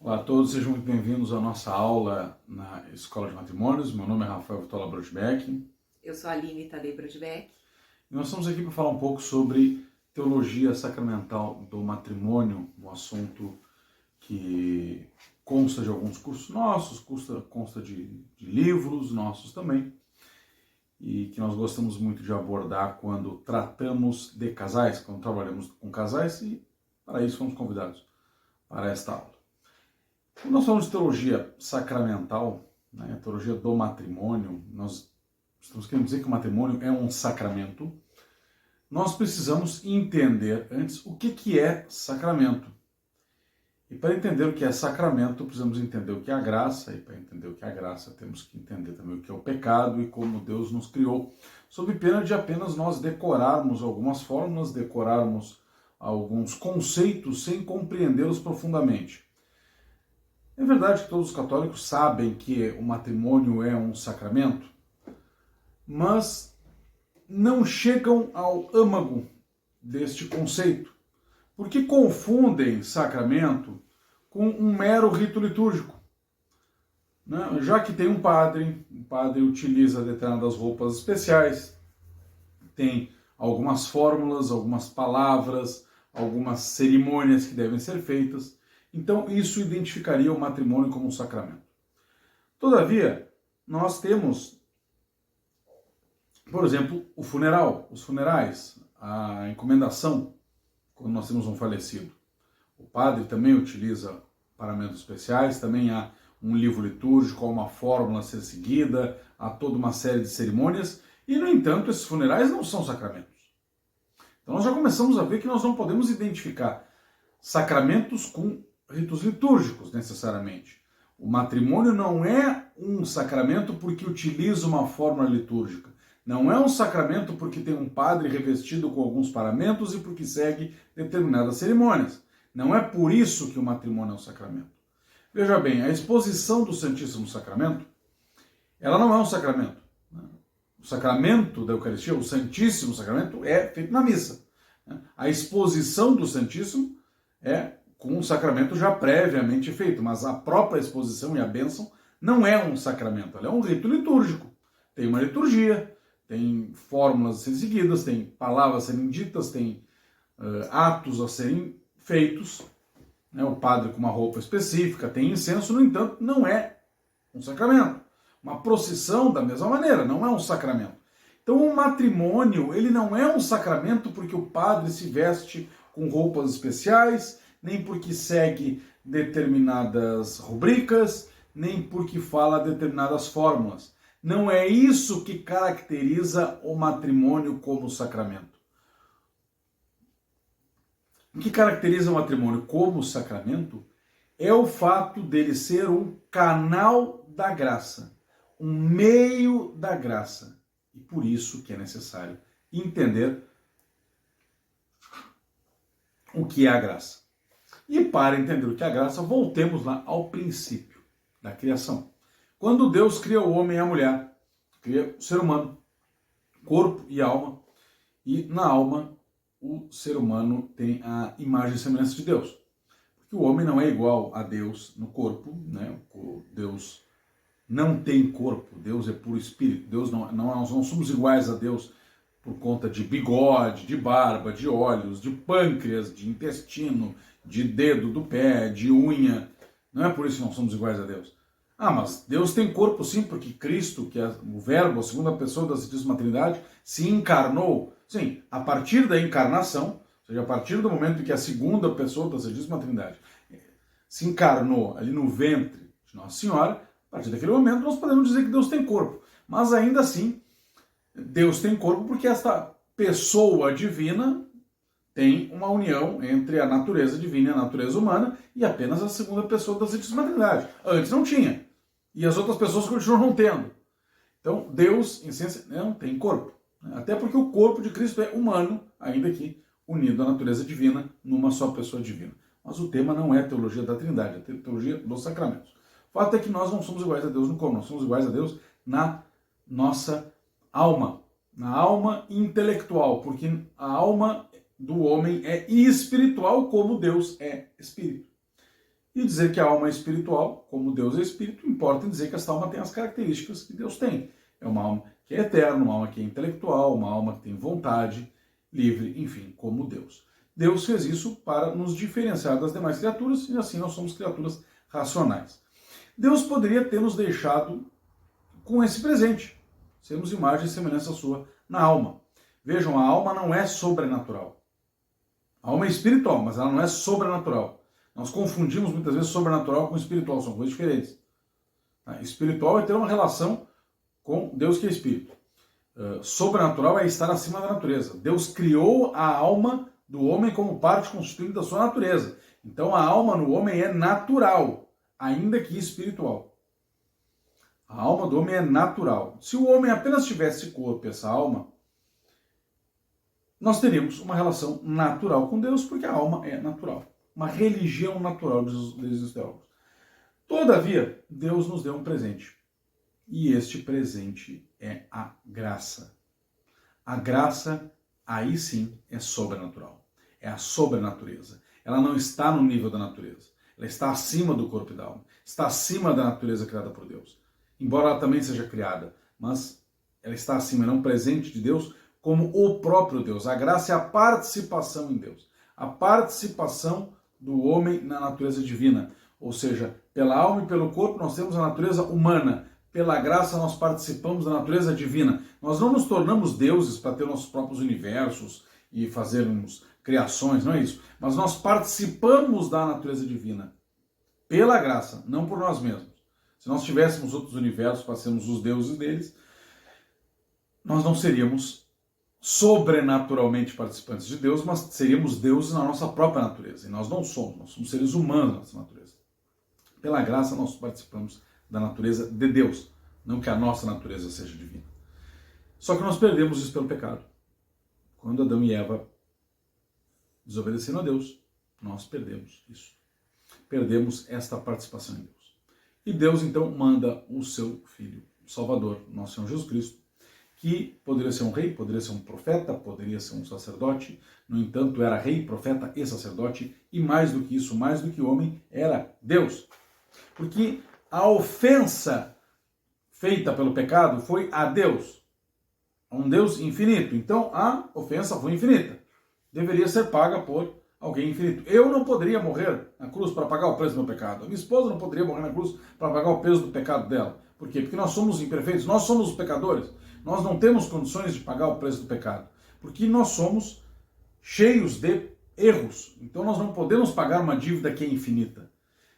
Olá a todos, sejam muito bem-vindos à nossa aula na Escola de Matrimônios. Meu nome é Rafael Vitola Brodbeck. Eu sou a Aline Tadei Brodbeck. E nós estamos aqui para falar um pouco sobre teologia sacramental do matrimônio, um assunto que consta de alguns cursos nossos, consta de livros nossos também, e que nós gostamos muito de abordar quando tratamos de casais, quando trabalhamos com casais, e para isso fomos convidados para esta aula. Quando nós falamos de teologia sacramental, né, teologia do matrimônio, nós estamos querendo dizer que o matrimônio é um sacramento. Nós precisamos entender antes o que é sacramento. E para entender o que é sacramento, precisamos entender o que é a graça, e para entender o que é a graça, temos que entender também o que é o pecado e como Deus nos criou, sob pena de apenas nós decorarmos algumas fórmulas, decorarmos alguns conceitos sem compreendê-los profundamente. É verdade que todos os católicos sabem que o matrimônio é um sacramento, mas não chegam ao âmago deste conceito, porque confundem sacramento com um mero rito litúrgico. Já que tem o padre utiliza determinadas roupas especiais, tem algumas fórmulas, algumas palavras, algumas cerimônias que devem ser feitas. Então, isso identificaria o matrimônio como um sacramento. Todavia, nós temos, por exemplo, o funeral, os funerais, a encomendação, quando nós temos um falecido. O padre também utiliza paramentos especiais, também há um livro litúrgico, há uma fórmula a ser seguida, há toda uma série de cerimônias, e, no entanto, esses funerais não são sacramentos. Então, nós já começamos a ver que nós não podemos identificar sacramentos com ritos litúrgicos, necessariamente. O matrimônio não é um sacramento porque utiliza uma fórmula litúrgica. Não é um sacramento porque tem um padre revestido com alguns paramentos e porque segue determinadas cerimônias. Não é por isso que o matrimônio é um sacramento. Veja bem, a exposição do Santíssimo Sacramento, ela não é um sacramento. O sacramento da Eucaristia, o Santíssimo Sacramento, é feito na missa. A exposição do Santíssimo é com um sacramento já previamente feito, mas a própria exposição e a bênção não é um sacramento, ela é um rito litúrgico. Tem uma liturgia, tem fórmulas a serem seguidas, tem palavras a serem ditas, tem atos a serem feitos, né? O padre com uma roupa específica, tem incenso, no entanto, não é um sacramento. Uma procissão, da mesma maneira, não é um sacramento. Então, o matrimônio, ele não é um sacramento porque o padre se veste com roupas especiais, nem porque segue determinadas rubricas, nem porque fala determinadas fórmulas. Não é isso que caracteriza o matrimônio como sacramento. O que caracteriza o matrimônio como sacramento é o fato dele ser um canal da graça, um meio da graça. E por isso que é necessário entender o que é a graça. E para entender o que é a graça, voltemos lá ao princípio da criação. Quando Deus cria o homem e a mulher, cria o ser humano, corpo e alma, e na alma o ser humano tem a imagem e semelhança de Deus. Porque o homem não é igual a Deus no corpo, né? Deus não tem corpo, Deus é puro espírito, nós não somos iguais a Deus por conta de bigode, de barba, de olhos, de pâncreas, de intestino, de dedo do pé, de unha. Não é por isso que nós somos iguais a Deus. Mas Deus tem corpo sim, porque Cristo, que é o Verbo, a segunda pessoa da Santíssima Trindade, se encarnou. Sim, a partir da encarnação, ou seja, a partir do momento em que a segunda pessoa da Santíssima Trindade se encarnou ali no ventre de Nossa Senhora, a partir daquele momento nós podemos dizer que Deus tem corpo. Mas ainda assim, Deus tem corpo porque esta pessoa divina tem uma união entre a natureza divina e a natureza humana e apenas a segunda pessoa da Santíssima Trindade. Antes não tinha. E as outras pessoas continuam não tendo. Então, Deus, em essência, não tem corpo. Até porque o corpo de Cristo é humano, ainda que unido à natureza divina numa só pessoa divina. Mas o tema não é a teologia da Trindade, é a teologia dos sacramentos. O fato é que nós não somos iguais a Deus no corpo, nós somos iguais a Deus na nossa alma. Na alma intelectual, porque a alma do homem é espiritual como Deus é espírito. E dizer que a alma é espiritual, como Deus é espírito, importa dizer que esta alma tem as características que Deus tem. É uma alma que é eterna, uma alma que é intelectual, uma alma que tem vontade, livre, enfim, como Deus. Deus fez isso para nos diferenciar das demais criaturas e assim nós somos criaturas racionais. Deus poderia ter nos deixado com esse presente, sermos imagem e semelhança sua na alma. Vejam, a alma não é sobrenatural. A alma é espiritual, mas ela não é sobrenatural. Nós confundimos muitas vezes sobrenatural com espiritual, são coisas diferentes. Espiritual é ter uma relação com Deus que é espírito. Sobrenatural é estar acima da natureza. Deus criou a alma do homem como parte constituinte da sua natureza. Então a alma no homem é natural, ainda que espiritual. A alma do homem é natural. Se o homem apenas tivesse corpo e essa alma, nós teríamos uma relação natural com Deus, porque a alma é natural. Uma religião natural, diz os teólogos. Todavia, Deus nos deu um presente. E este presente é a graça. A graça, aí sim, é sobrenatural. É a sobrenatureza. Ela não está no nível da natureza. Ela está acima do corpo e da alma. Está acima da natureza criada por Deus. Embora ela também seja criada, mas ela está acima, ela é um presente de Deus como o próprio Deus. A graça é a participação em Deus. A participação do homem na natureza divina. Ou seja, pela alma e pelo corpo nós temos a natureza humana. Pela graça nós participamos da natureza divina. Nós não nos tornamos deuses para ter nossos próprios universos e fazermos criações, não é isso. Mas nós participamos da natureza divina. Pela graça, não por nós mesmos. Se nós tivéssemos outros universos para sermos os deuses deles, nós não seríamos sobrenaturalmente participantes de Deus, mas seríamos deuses na nossa própria natureza. E nós não somos, nós somos seres humanos na nossa natureza. Pela graça nós participamos da natureza de Deus, não que a nossa natureza seja divina. Só que nós perdemos isso pelo pecado. Quando Adão e Eva desobedeceram a Deus, nós perdemos isso. Perdemos esta participação em Deus. E Deus então manda o seu Filho, o Salvador, nosso Senhor Jesus Cristo, que poderia ser um rei, poderia ser um profeta, poderia ser um sacerdote, no entanto era rei, profeta e sacerdote, e mais do que isso, mais do que homem, era Deus. Porque a ofensa feita pelo pecado foi a Deus, a um Deus infinito. Então a ofensa foi infinita. Deveria ser paga por alguém infinito. Eu não poderia morrer na cruz para pagar o preço do meu pecado. A minha esposa não poderia morrer na cruz para pagar o peso do pecado dela. Por quê? Porque nós somos imperfeitos, nós somos os pecadores. Nós não temos condições de pagar o preço do pecado. Porque nós somos cheios de erros. Então nós não podemos pagar uma dívida que é infinita.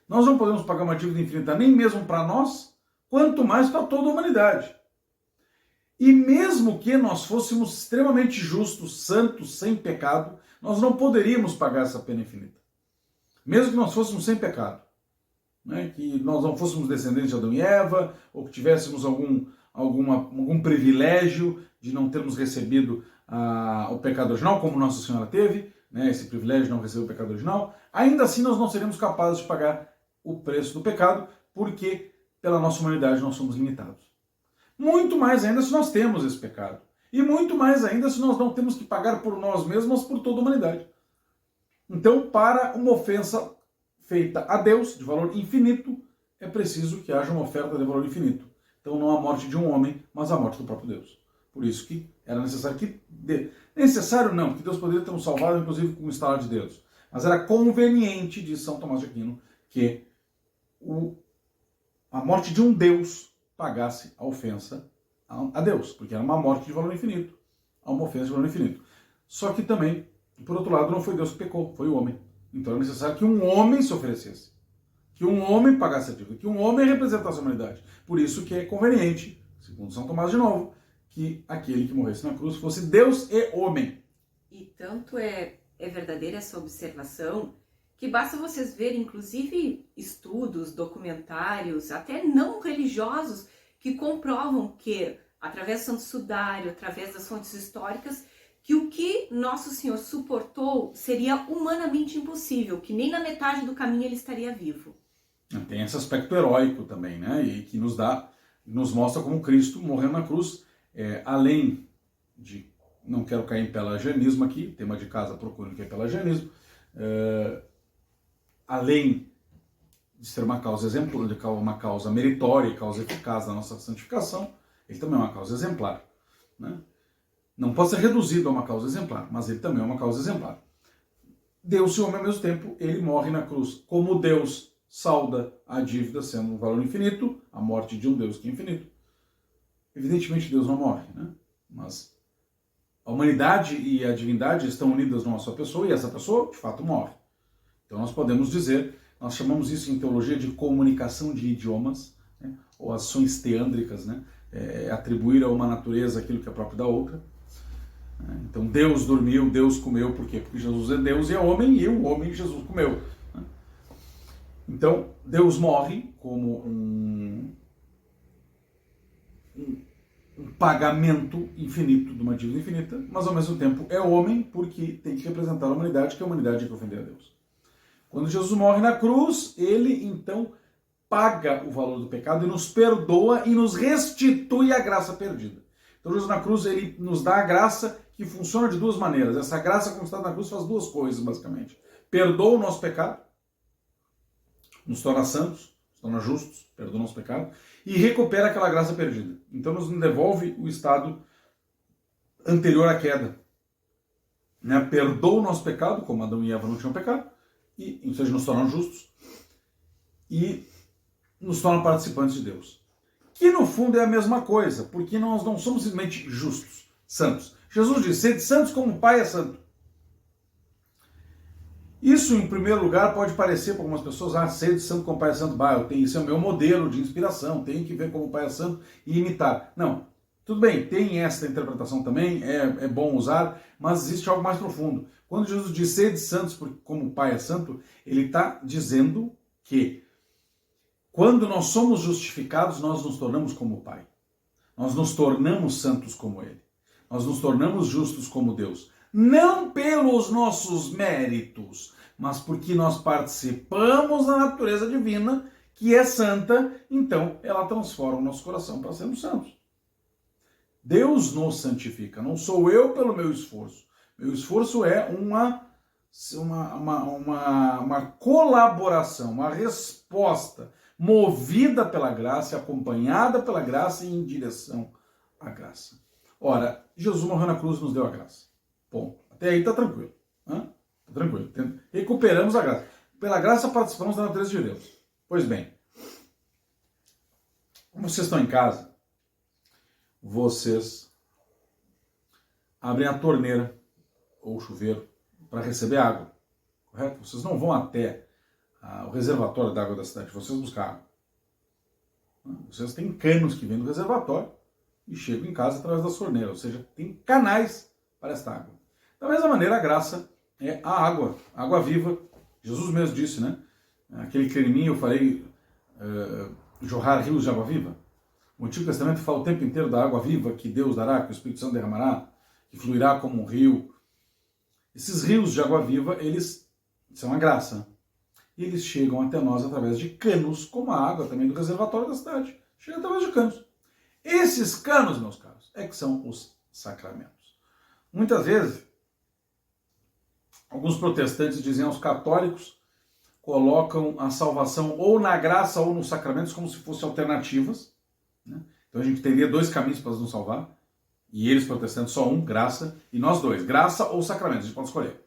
Nós não podemos pagar uma dívida infinita nem mesmo para nós, quanto mais para toda a humanidade. E mesmo que nós fôssemos extremamente justos, santos, sem pecado, nós não poderíamos pagar essa pena infinita. Mesmo que nós fôssemos sem pecado. Né? Que nós não fôssemos descendentes de Adão e Eva, ou que tivéssemos algum privilégio de não termos recebido o pecado original, como Nossa Senhora teve, né? Esse privilégio de não receber o pecado original, ainda assim nós não seríamos capazes de pagar o preço do pecado, porque pela nossa humanidade nós somos limitados. Muito mais ainda se nós temos esse pecado. E muito mais ainda se nós não temos que pagar por nós mesmos, mas por toda a humanidade. Então, para uma ofensa feita a Deus, de valor infinito, é preciso que haja uma oferta de valor infinito. Então não a morte de um homem, mas a morte do próprio Deus. Por isso que era necessário necessário não, porque Deus poderia ter nos salvado, inclusive com o estalar de dedos. Mas era conveniente, diz São Tomás de Aquino, que a morte de um Deus pagasse a ofensa a Deus, porque era uma morte de valor infinito, uma ofensa de valor infinito. Só que também, por outro lado, não foi Deus que pecou, foi o homem. Então é necessário que um homem se oferecesse, que um homem pagasse a dívida, que um homem representasse a humanidade. Por isso que é conveniente, segundo São Tomás de novo, que aquele que morresse na cruz fosse Deus e homem. E tanto é verdadeira essa observação, que basta vocês verem, inclusive, estudos, documentários, até não religiosos, que comprovam que, através do Santo Sudário, através das fontes históricas, que o que Nosso Senhor suportou seria humanamente impossível, que nem na metade do caminho ele estaria vivo. Tem esse aspecto heróico também, né? E que nos mostra como Cristo morreu na cruz, além de, não quero cair em pelagianismo aqui, tema de casa procurando que é pelagianismo, além de ser uma causa exemplar, uma causa meritória, causa eficaz da nossa santificação, ele também é uma causa exemplar, né? Não pode ser reduzido a uma causa exemplar, mas ele também é uma causa exemplar. Deus e homem ao mesmo tempo, ele morre na cruz. Como Deus salda a dívida sendo um valor infinito, a morte de um Deus que é infinito. Evidentemente Deus não morre, né? Mas a humanidade e a divindade estão unidas numa só pessoa e essa pessoa, de fato, morre. Então nós podemos dizer, nós chamamos isso em teologia de comunicação de idiomas, né? Ou ações teândricas, né? Atribuir a uma natureza aquilo que é próprio da outra. Então Deus dormiu, Deus comeu, por quê? Porque Jesus é Deus e é homem, e o homem Jesus comeu. Então Deus morre como um pagamento infinito de uma dívida infinita, mas ao mesmo tempo é homem porque tem que representar a humanidade, que a humanidade é que ofendeu a Deus. Quando Jesus morre na cruz, ele então paga o valor do pecado e nos perdoa e nos restitui a graça perdida. Então Jesus na cruz, ele nos dá a graça que funciona de duas maneiras. Essa graça conquistada na cruz faz duas coisas, basicamente. Perdoa o nosso pecado, nos torna santos, nos torna justos, perdoa o nosso pecado, e recupera aquela graça perdida. Então nos devolve o estado anterior à queda. Né? Perdoa o nosso pecado, como Adão e Eva não tinham pecado, e, ou seja, nos torna justos, e nos torna participantes de Deus. Que no fundo é a mesma coisa, porque nós não somos simplesmente justos, santos. Jesus disse, sede santos como o Pai é santo. Isso, em primeiro lugar, pode parecer para algumas pessoas, sede santo como o Pai é santo, isso é o meu modelo de inspiração, tenho que ver como o Pai é santo e imitar. Não, tudo bem, tem essa interpretação também, é bom usar, mas existe algo mais profundo. Quando Jesus diz sede santos como o Pai é santo, ele está dizendo que quando nós somos justificados, nós nos tornamos como o Pai. Nós nos tornamos santos como Ele. Nós nos tornamos justos como Deus. Não pelos nossos méritos, mas porque nós participamos da natureza divina, que é santa, então ela transforma o nosso coração para sermos santos. Deus nos santifica, não sou eu pelo meu esforço. Meu esforço é uma colaboração, uma resposta movida pela graça, acompanhada pela graça e em direção à graça. Ora, Jesus morreu na cruz e nos deu a graça. Ponto. Até aí está tranquilo. Tá tranquilo. Recuperamos a graça. Pela graça participamos da natureza de Deus. Pois bem, como vocês estão em casa, vocês abrem a torneira ou o chuveiro para receber água. Correto? Vocês não vão até o reservatório da água da cidade, vocês buscar água. Vocês têm canos que vêm do reservatório e chegam em casa através da torneira, ou seja, tem canais para esta água. Da mesma maneira, a graça é a água viva. Jesus mesmo disse, né? Aquele que em mim eu farei jorrar rios de água viva. O Antigo Testamento fala o tempo inteiro da água viva que Deus dará, que o Espírito Santo derramará, que fluirá como um rio. Esses rios de água viva, eles são a graça. E eles chegam até nós através de canos, como a água também do reservatório da cidade. Chega através de canos. Esses canos, meus caros, é que são os sacramentos. Muitas vezes, alguns protestantes dizem aos católicos, colocam a salvação ou na graça ou nos sacramentos como se fossem alternativas. Né? Então a gente teria dois caminhos para nos salvar. E eles, protestantes, só um, graça, e nós dois, graça ou sacramentos, a gente pode escolher.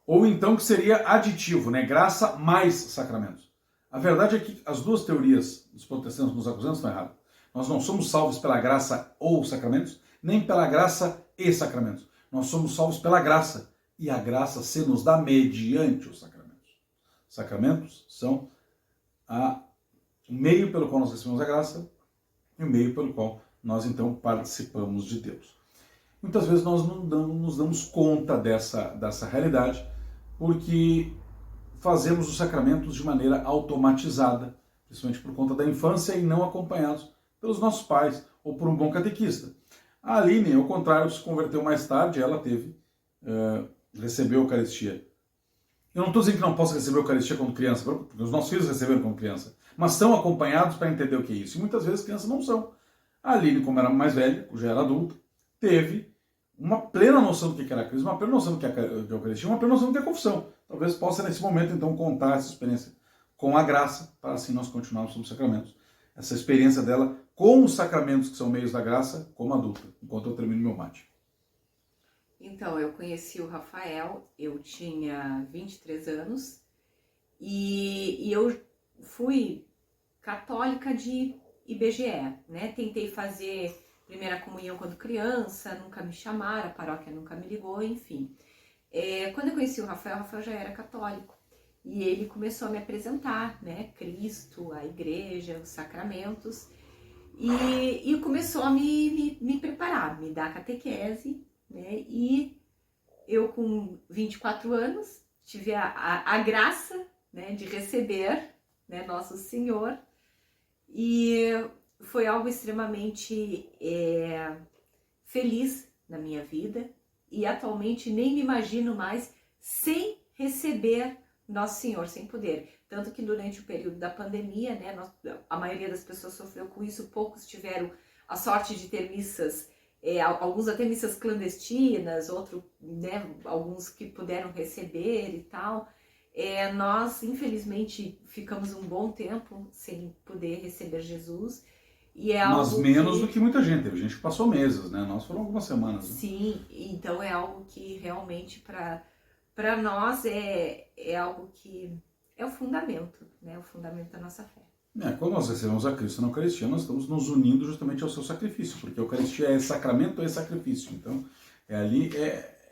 Ou então que seria aditivo, né? Graça mais sacramentos. A verdade é que as duas teorias dos protestantes nos acusando estão erradas. Nós não somos salvos pela graça ou sacramentos, nem pela graça e sacramentos. Nós somos salvos pela graça, e a graça se nos dá mediante os sacramentos. Sacramentos são o meio pelo qual nós recebemos a graça e o meio pelo qual nós então participamos de Deus. Muitas vezes nós não nos damos conta dessa realidade, porque fazemos os sacramentos de maneira automatizada, principalmente por conta da infância e não acompanhados pelos nossos pais ou por um bom catequista. A Aline, ao contrário, se converteu mais tarde, ela recebeu a Eucaristia. Eu não estou dizendo que não possa receber a Eucaristia quando criança, porque os nossos filhos receberam quando criança, mas são acompanhados para entender o que é isso. E muitas vezes crianças não são. A Aline, como era mais velha, já era adulta, teve uma plena noção do que era a crisma, uma plena noção do que é a Eucaristia, uma plena noção do que é a confissão. Talvez possa, nesse momento, então, contar essa experiência com a graça, para assim nós continuarmos sob os sacramentos. Essa experiência dela com os sacramentos que são meios da graça, como adulta, enquanto eu termino meu mate. Então, eu conheci o Rafael, eu tinha 23 anos e eu fui católica de IBGE, né? Tentei fazer primeira comunhão quando criança, nunca me chamaram, a paróquia nunca me ligou, enfim. Quando eu conheci o Rafael já era católico e ele começou a me apresentar, né? Cristo, a igreja, os sacramentos e começou a me preparar, me dar catequese, né? E eu com 24 anos tive a graça, né, de receber, né, Nosso Senhor, e foi algo extremamente feliz na minha vida, e atualmente nem me imagino mais sem receber Nosso Senhor, sem poder. Tanto que durante o período da pandemia, né, a maioria das pessoas sofreu com isso, poucos tiveram a sorte de ter missas, alguns até missas clandestinas, outros, né, alguns que puderam receber e tal. Nós, infelizmente, ficamos um bom tempo sem poder receber Jesus. E Mas menos do que muita gente. Teve gente que passou meses, né? Nós foram algumas semanas. Né? Sim, então é algo que realmente para nós é algo que é o fundamento, né? O fundamento da nossa fé. Quando nós recebemos a Cristo na Eucaristia, nós estamos nos unindo justamente ao seu sacrifício, porque a Eucaristia é sacramento e sacrifício. Então,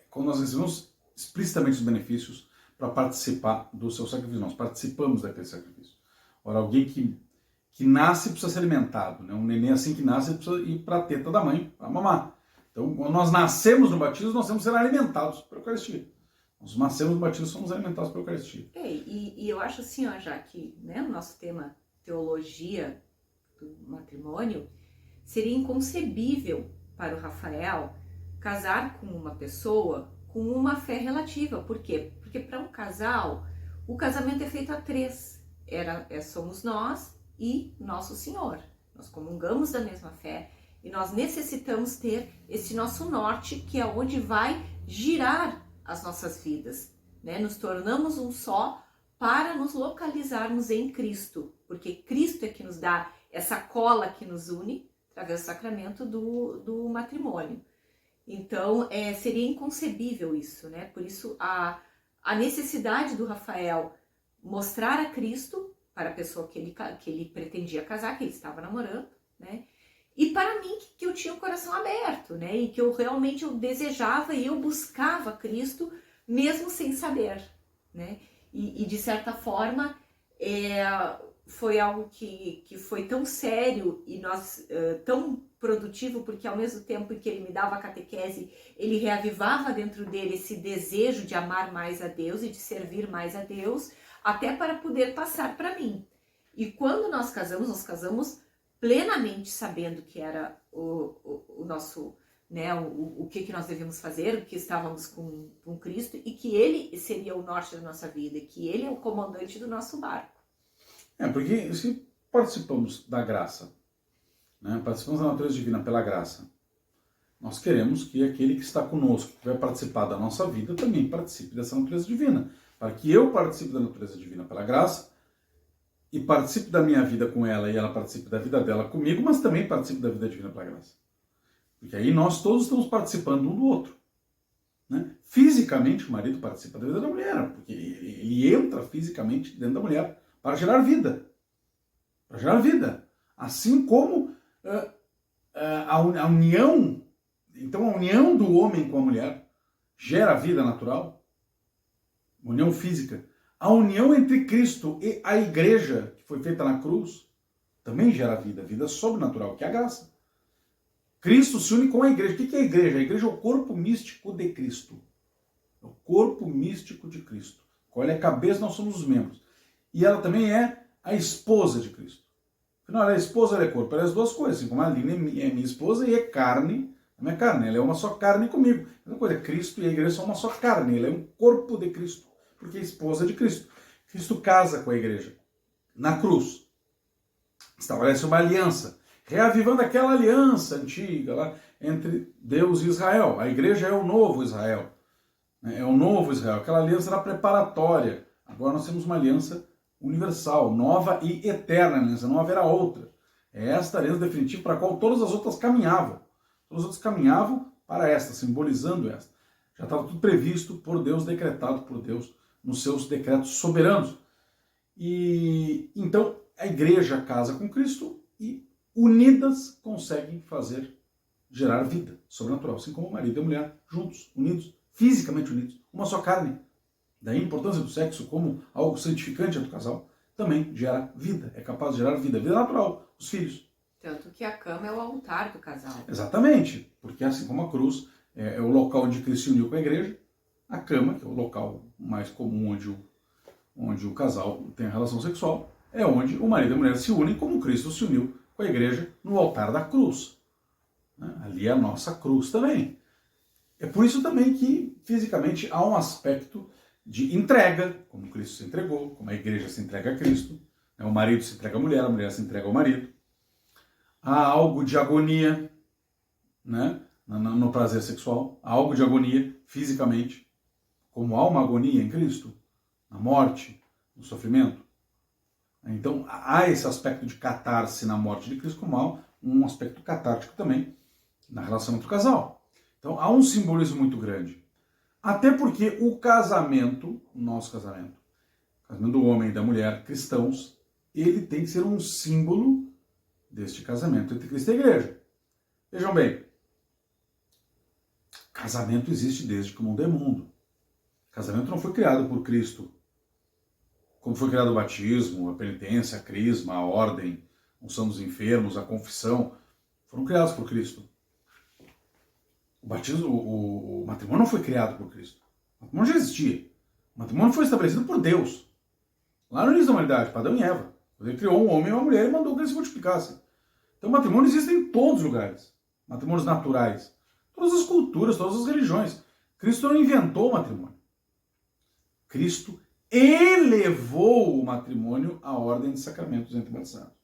quando nós recebemos explicitamente os benefícios para participar do seu sacrifício. Nós participamos daquele sacrifício. Ora, alguém que nasce precisa ser alimentado, né? Um neném assim que nasce precisa ir para a teta da mãe para mamar. Então, quando nós nascemos no batismo, nós temos que ser alimentados pela Eucaristia. Nós nascemos no batismo, somos alimentados pela Eucaristia. E eu acho assim, ó, já que, né, o nosso tema teologia do matrimônio, seria inconcebível para o Rafael casar com uma pessoa com uma fé relativa. Por quê? Porque para um casal, o casamento é feito a três. Somos nós e Nosso Senhor. Nós comungamos da mesma fé e nós necessitamos ter esse nosso norte, que é onde vai girar as nossas vidas, né? Nos tornamos um só para nos localizarmos em Cristo, porque Cristo é que nos dá essa cola que nos une através do sacramento do matrimônio. Então, seria inconcebível isso, né? Por isso, a necessidade do Rafael mostrar a Cristo para a pessoa que ele pretendia casar, que ele estava namorando, né? E para mim, que eu tinha o coração aberto, né? E que eu desejava e eu buscava Cristo, mesmo sem saber, né? E de certa forma, foi algo que foi tão sério e tão produtivo, porque ao mesmo tempo que ele me dava a catequese, ele reavivava dentro dele esse desejo de amar mais a Deus e de servir mais a Deus, até para poder passar para mim. E quando nós casamos plenamente sabendo que era o nosso, né, o que nós devemos fazer, o que estávamos com Cristo, e que Ele seria o norte da nossa vida, que Ele é o comandante do nosso barco. Porque se participamos da graça, né, participamos da natureza divina pela graça, nós queremos que aquele que está conosco, que vai participar da nossa vida, também participe dessa natureza divina. Para que eu participe da natureza divina pela graça, e participe da minha vida com ela, e ela participe da vida dela comigo, mas também participe da vida divina pela graça. Porque aí nós todos estamos participando um do outro. Né? Fisicamente, o marido participa da vida da mulher, porque ele entra fisicamente dentro da mulher para gerar vida. Para gerar vida. Assim como a união, então a união do homem com a mulher gera vida natural, união física. A união entre Cristo e a igreja, que foi feita na cruz, também gera vida, vida sobrenatural, que é a graça. Cristo se une com a igreja. O que é a igreja? A igreja é o corpo místico de Cristo. É o corpo místico de Cristo. Qual é a cabeça, nós somos os membros. E ela também é a esposa de Cristo. Afinal, ela é esposa, ela é corpo. Ela é as duas coisas. Assim como a Aline é minha esposa e é carne, a minha carne. Ela é uma só carne comigo. A mesma coisa, Cristo e a igreja são uma só carne. Ela é um corpo de Cristo, porque é esposa de Cristo. Cristo casa com a igreja. Na cruz. Estabelece uma aliança. Reavivando aquela aliança antiga lá entre Deus e Israel. A igreja é o novo Israel. É o novo Israel. Aquela aliança era preparatória. Agora nós temos uma aliança universal, nova e eterna aliança, não haverá outra. É esta aliança definitiva para a qual todas as outras caminhavam. Todas as outras caminhavam para esta, simbolizando esta. Já estava tudo previsto por Deus, decretado por Deus nos seus decretos soberanos. E então a igreja casa com Cristo e unidas conseguem gerar vida sobrenatural, assim como o marido e a mulher juntos, unidos, fisicamente unidos, uma só carne. Daí a importância do sexo como algo santificante do casal também gera vida, é capaz de gerar vida, vida natural, os filhos. Tanto que a cama é o altar do casal. Exatamente, porque assim como a cruz é o local onde Cristo se uniu com a igreja, a cama, que é o local mais comum onde o casal tem a relação sexual, é onde o marido e a mulher se unem como Cristo se uniu com a igreja no altar da cruz. Ali é a nossa cruz também. É por isso também que fisicamente há um aspecto de entrega, como Cristo se entregou, como a igreja se entrega a Cristo, o marido se entrega à mulher, a mulher se entrega ao marido. Há algo de agonia, né, no prazer sexual, há algo de agonia fisicamente, como há uma agonia em Cristo, na morte, no sofrimento. Então há esse aspecto de catarse na morte de Cristo, como há um aspecto catártico também na relação entre o casal. Então há um simbolismo muito grande. Até porque o casamento, o nosso casamento, o casamento do homem e da mulher cristãos, ele tem que ser um símbolo deste casamento entre Cristo e a igreja. Vejam bem, casamento existe desde que o mundo é mundo. Casamento não foi criado por Cristo, como foi criado o batismo, a penitência, a crisma, a ordem, a unção dos enfermos, a confissão, foram criados por Cristo. O batismo, o matrimônio não foi criado por Cristo. O matrimônio já existia. O matrimônio foi estabelecido por Deus. Lá no início da humanidade, para Adão e Eva. Quando ele criou um homem e uma mulher e mandou que eles se multiplicassem. Então o matrimônio existe em todos os lugares. Matrimônios naturais. Todas as culturas, todas as religiões. Cristo não inventou o matrimônio. Cristo elevou o matrimônio à ordem de sacramentos entre batizados.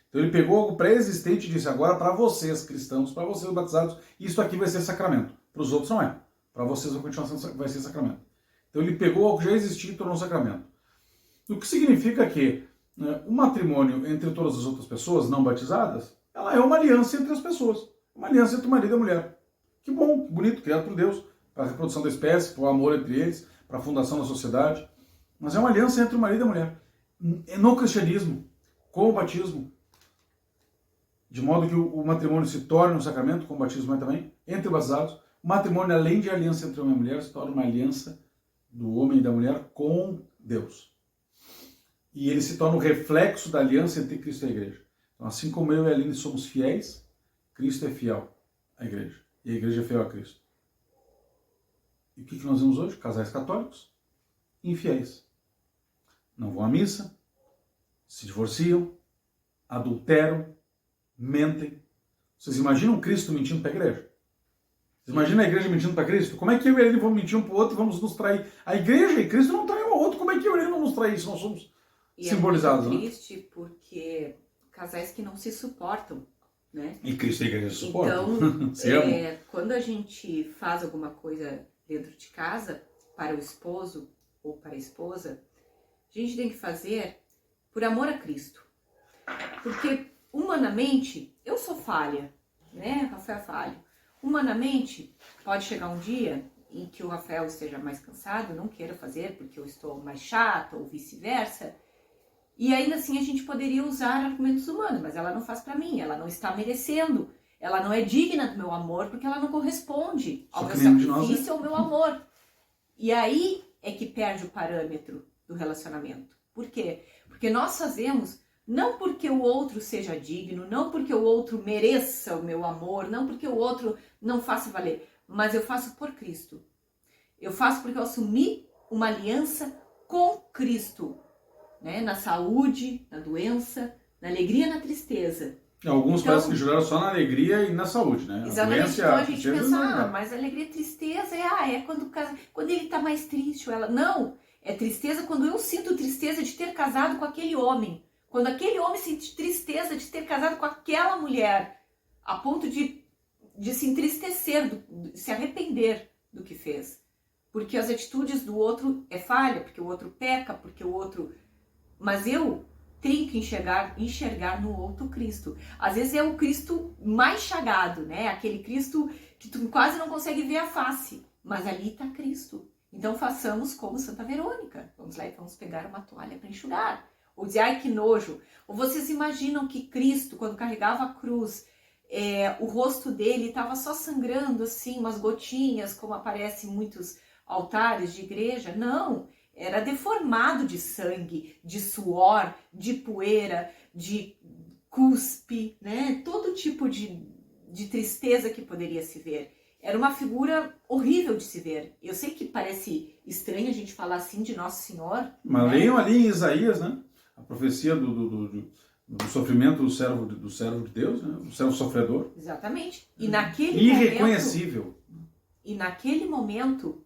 Então ele pegou algo pré-existente e disse, agora para vocês cristãos, para vocês batizados, isso aqui vai ser sacramento. Para os outros não é. Para vocês vai ser sacramento. Então ele pegou algo que já existia e tornou sacramento. O que significa que o matrimônio entre todas as outras pessoas não batizadas, ela é uma aliança entre as pessoas. Uma aliança entre o marido e a mulher. Que bom, que bonito, criado por Deus, para a reprodução da espécie, para o amor entre eles, para a fundação da sociedade. Mas é uma aliança entre o marido e a mulher. No cristianismo, com o batismo, de modo que o matrimônio se torne um sacramento, com o batismo é também, entre batizados. O matrimônio, além de aliança entre homem e mulher, se torna uma aliança do homem e da mulher com Deus. E ele se torna o reflexo da aliança entre Cristo e a igreja. Então, assim como eu e a Aline somos fiéis, Cristo é fiel à igreja. E a igreja é fiel a Cristo. E o que nós vemos hoje? Casais católicos infiéis. Não vão à missa, se divorciam, adulteram, mentem. Vocês imaginam Cristo mentindo para a igreja? Vocês imaginam a igreja mentindo para Cristo? Como é que eu e ele vamos mentir um para o outro e vamos nos trair? A igreja e Cristo não traem um ao outro. Como é que eu e ele vamos nos trair se nós somos simbolizados? É muito triste, porque casais que não se suportam, né? E Cristo e a igreja se suportam. Então, quando a gente faz alguma coisa dentro de casa, para o esposo ou para a esposa, a gente tem que fazer por amor a Cristo. Porque humanamente, eu sou falha, né? Rafael é falho. Humanamente, pode chegar um dia em que o Rafael esteja mais cansado, não queira fazer porque eu estou mais chata ou vice-versa, e ainda assim a gente poderia usar argumentos humanos, mas ela não faz para mim, ela não está merecendo, ela não é digna do meu amor porque ela não corresponde ao meu sacrifício, ao meu amor. E aí é que perde o parâmetro do relacionamento. Por quê? Porque nós fazemos não porque o outro seja digno, não porque o outro mereça o meu amor, não porque o outro não faça valer, mas eu faço por Cristo. Eu faço porque eu assumi uma aliança com Cristo, né? Na saúde, na doença, na alegria, na tristeza. Alguns então, parecem que juraram só na alegria e na saúde, né? Exatamente, então a gente pensa, mas alegria e tristeza é quando ele está mais triste. Ou ela, não, é tristeza quando eu sinto tristeza de ter casado com aquele homem. Quando aquele homem sente tristeza de ter casado com aquela mulher, a ponto de se entristecer, de se arrepender do que fez. Porque as atitudes do outro é falha, porque o outro peca, porque o outro mas eu tenho que enxergar no outro Cristo. Às vezes é o Cristo mais chagado, né? Aquele Cristo que tu quase não consegue ver a face, mas ali está Cristo. Então façamos como Santa Verônica. Vamos lá e vamos pegar uma toalha para enxugar. Ou dizer, ai que nojo. Ou vocês imaginam que Cristo, quando carregava a cruz, o rosto dele estava só sangrando assim, umas gotinhas, como aparece em muitos altares de igreja? Não, era deformado de sangue, de suor, de poeira, de cuspe, né? Todo tipo de tristeza que poderia se ver. Era uma figura horrível de se ver. Eu sei que parece estranho a gente falar assim de Nosso Senhor. Mas né? leiam ali em Isaías, né? A profecia do sofrimento do servo de Deus, né? Do servo sofredor. Exatamente. E naquele irreconhecível. E naquele momento,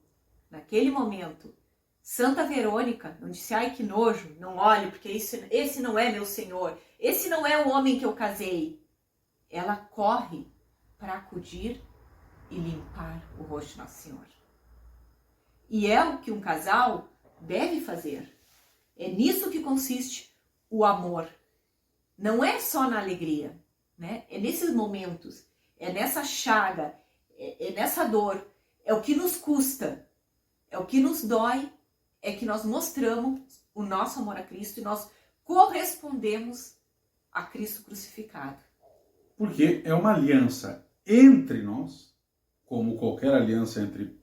Santa Verônica não disse, ai que nojo, não olhe, porque esse não é meu Senhor, esse não é o homem que eu casei. Ela corre para acudir e limpar o rosto de Nossa Senhora. E é o que um casal deve fazer. É nisso que consiste o amor. Não é só na alegria, né? É nesses momentos, é nessa chaga, é nessa dor, é o que nos custa, é o que nos dói, é que nós mostramos o nosso amor a Cristo e nós correspondemos a Cristo crucificado. Porque é uma aliança entre nós, como qualquer aliança entre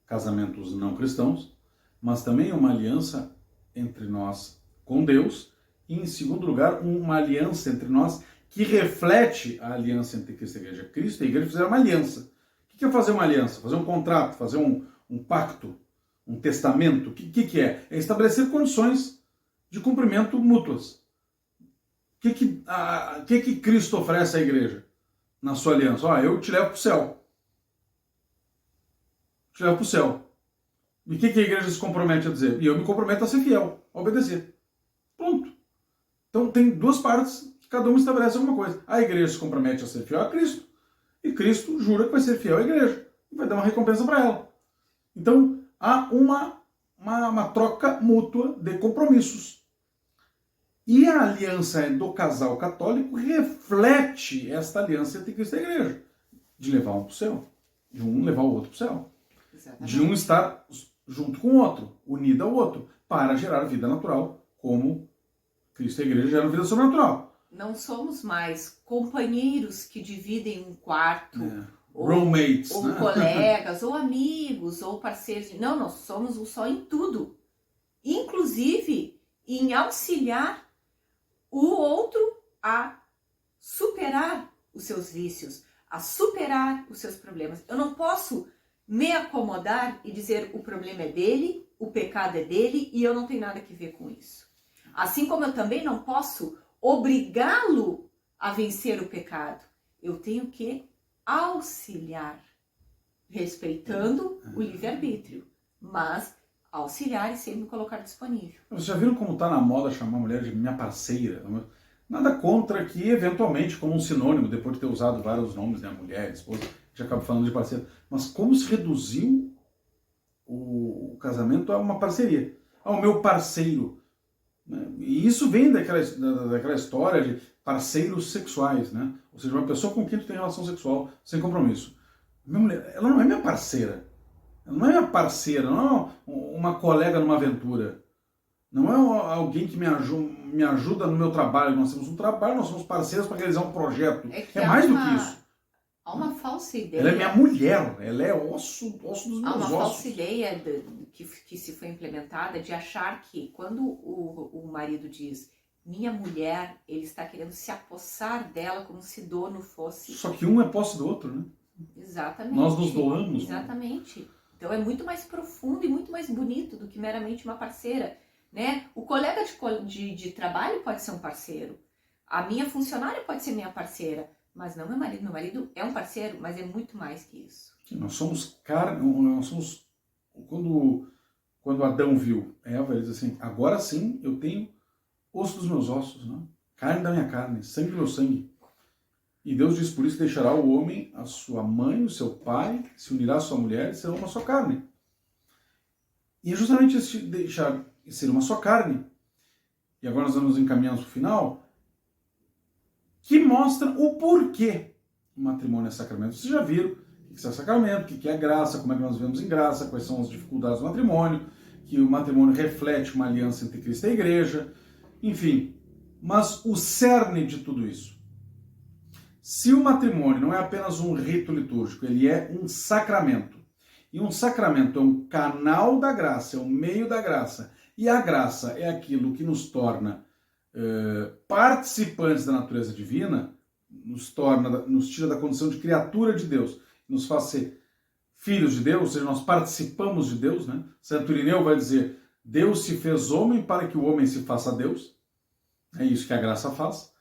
casamentos não cristãos, mas também é uma aliança entre nós com Deus e, em segundo lugar, uma aliança entre nós que reflete a aliança entre Cristo e a Igreja. Cristo e a Igreja fizeram uma aliança. O que é fazer uma aliança? Fazer um contrato, fazer um pacto, um testamento? O que é? É estabelecer condições de cumprimento mútuas. O que Cristo oferece à Igreja na sua aliança? Eu te levo para o céu. Te levo para o céu. E o que a Igreja se compromete a dizer? E eu me comprometo a ser fiel, a obedecer. Pronto. Então tem duas partes que cada uma estabelece alguma coisa. A Igreja se compromete a ser fiel a Cristo e Cristo jura que vai ser fiel à Igreja e vai dar uma recompensa para ela. Então há uma troca mútua de compromissos. E a aliança do casal católico reflete esta aliança entre Cristo e a Igreja. De levar um para o céu. De um levar o outro para o céu. Exatamente. De um estar junto com o outro, unido ao outro, para gerar vida natural, como Cristo e a Igreja geram vida sobrenatural. Não somos mais companheiros que dividem um quarto, roommates, ou né? colegas, ou amigos, ou parceiros. Não, nós somos um só em tudo. Inclusive em auxiliar o outro a superar os seus vícios, a superar os seus problemas. Eu não posso me acomodar e dizer o problema é dele, o pecado é dele e eu não tenho nada que ver com isso. Assim como eu também não posso obrigá-lo a vencer o pecado. Eu tenho que auxiliar, respeitando o livre-arbítrio, mas auxiliar e sempre me colocar disponível. Vocês já viram como está na moda chamar a mulher de minha parceira? Nada contra que, eventualmente, como um sinônimo, depois de ter usado vários nomes, né, mulher, esposa, a gente acaba falando de parceira. Mas como se reduziu o casamento a uma parceria? Ao meu parceiro. Né? E isso vem daquela história de parceiros sexuais, né? Ou seja, uma pessoa com quem tu tem relação sexual sem compromisso. Minha mulher, ela não é minha parceira. Ela não é minha parceira, não é uma colega numa aventura. Não é alguém que me ajuda no meu trabalho. Nós temos um trabalho, nós somos parceiros para realizar um projeto. É mais do que isso. Há uma falsa ideia. Ela é minha mulher, ela é osso dos meus ossos. Há uma falsa ideia que se foi implementada de achar que quando o marido diz minha mulher, ele está querendo se apossar dela como se dono fosse... Só que um é posse do outro, né? Exatamente. Nós nos doamos. Exatamente. Né? Então é muito mais profundo e muito mais bonito do que meramente uma parceira. Né? O colega de trabalho pode ser um parceiro. A minha funcionária pode ser minha parceira. Mas não meu marido. Meu marido é um parceiro, mas é muito mais que isso. Nós somos carne. Nós somos... Quando Adão viu Eva, ele diz assim, agora sim eu tenho osso dos meus ossos, né? Carne da minha carne, sangue do meu sangue. E Deus diz, por isso deixará o homem a sua mãe, o seu pai, se unirá à sua mulher e serão uma só carne. E é justamente esse deixar de ser uma só carne e agora nós vamos encaminhando para o final, que mostra o porquê o matrimônio é sacramento. Vocês já viram o que é sacramento, o que é graça, como é que nós vivemos em graça, quais são as dificuldades do matrimônio, que o matrimônio reflete uma aliança entre Cristo e a Igreja, enfim. Mas o cerne de tudo isso, se o matrimônio não é apenas um rito litúrgico, ele é um sacramento. E um sacramento é um canal da graça, é um meio da graça. E a graça é aquilo que nos torna participantes da natureza divina, nos tira da condição de criatura de Deus, nos faz ser filhos de Deus, ou seja, nós participamos de Deus, né? Santo Irineu vai dizer, Deus se fez homem para que o homem se faça Deus. É isso que a graça faz.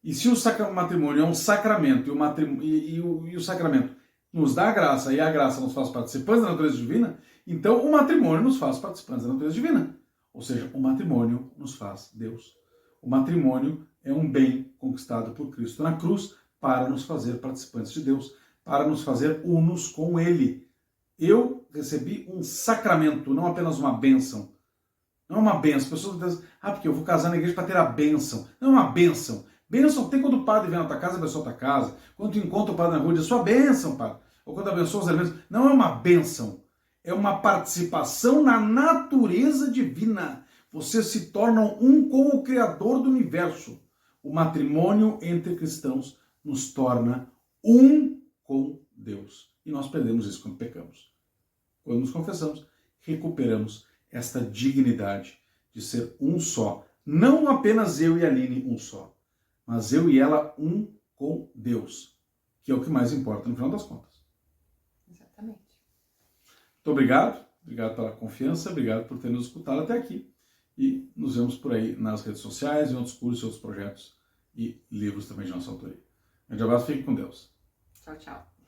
E se o matrimônio é um sacramento e o sacramento nos dá a graça e a graça nos faz participantes da natureza divina, então o matrimônio nos faz participantes da natureza divina. Ou seja, o matrimônio nos faz Deus. O matrimônio é um bem conquistado por Cristo na cruz para nos fazer participantes de Deus, para nos fazer unos com Ele. Eu recebi um sacramento, não apenas uma bênção. Não é uma bênção. As pessoas dizem, porque eu vou casar na igreja para ter a bênção. Não é uma bênção. Bênção tem quando o padre vem na tua casa, abençoa a tua casa. Quando tu encontra o padre na rua, diz, sua bênção, padre. Ou quando abençoa os alimentos. Não é uma bênção. É uma participação na natureza divina. Vocês se tornam um com o Criador do universo. O matrimônio entre cristãos nos torna um com Deus. E nós perdemos isso quando pecamos. Quando nos confessamos, recuperamos esta dignidade de ser um só. Não apenas eu e a Aline um só, mas eu e ela um com Deus, que é o que mais importa no final das contas. Exatamente. Muito obrigado pela confiança, obrigado por ter nos escutado até aqui. E nos vemos por aí nas redes sociais, em outros cursos, outros projetos e livros também de nossa autoria. Um grande abraço, fique com Deus. Tchau, tchau.